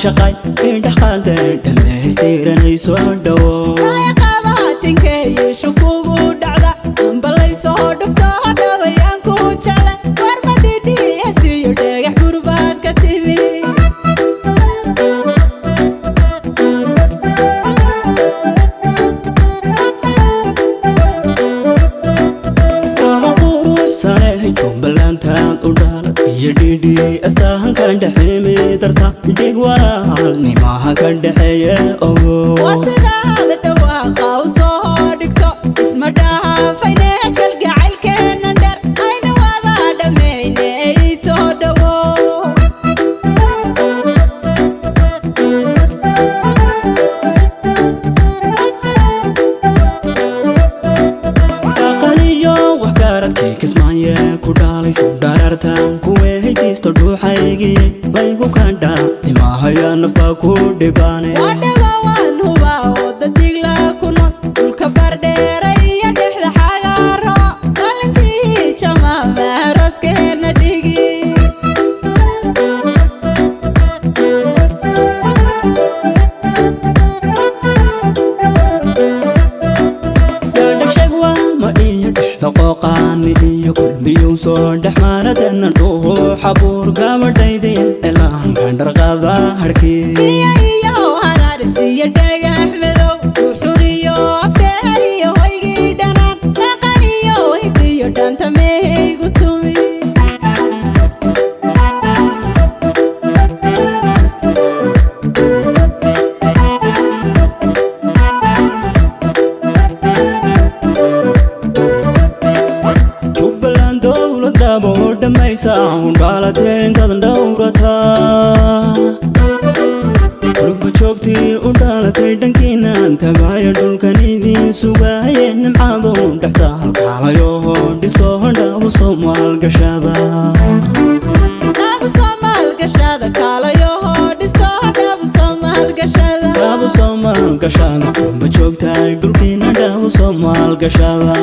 عاشقي دخلت دمه استيراني سودو qabaatinkay shukugu dhacda balay soo dhufto dhabayaan ku jecla warma dhidhiisiyo dhagax gurbaad ka timi JUBALAND udala iyo DHIIG astahan kan dhaxeeme darta DHIIG walaalnimo ka dhaxeeya ogo wasida hada dhawaaqa u soo dhigto isma dhaafayne kalgacaylkeena dheer ayna wada dhameeyne ay soo dhawo aqaliyo wax garadkii kismaaye ku dhaalay darartan kuweydiisto dhuuxaygi laygu kandha imahaya nafba ku dhibaane wadhawaan huba wada digla ku nool dhulka bardheeraya dhexda xagaaro qalintii jamaama aroskeena dhigi qoqaan iyo kulmiyo soo dhaxmaanadan ruuxa buur gabadhayde elaan qandharqada harkii iyo haraarsiya dhagax madow ruuxuriyo afdheeriyo hoygii dhanaan dhaqaniyo hidiyo dhanta meehaygu tumi udhalateen kadan dhowrata rugba joogtii u dhalatay dhankiinan tagaaya dhulkan idiin sugaaye nimcadu dhexta halkaalayo dhisto dhabu soomaalgashada rugba joogtay dhulkiina dhabu soomaalgashada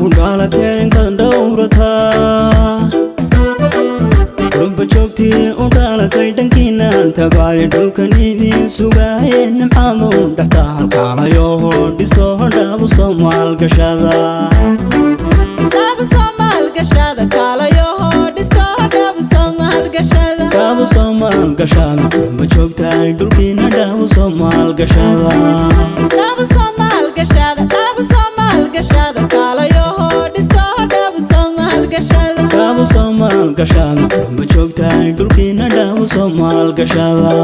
udhalateen kadan dhowrata rugba joogtii u dhalatay dhankiinan tagaaya dhulkan idiin sugaaye nimcadu dhexta halkaalayo dhisto dhabu soomaalgashada rugba joogtay dhulkiina dhabu soomaalgashada rugba joogtay dhulkiina dhabu soomaalgashada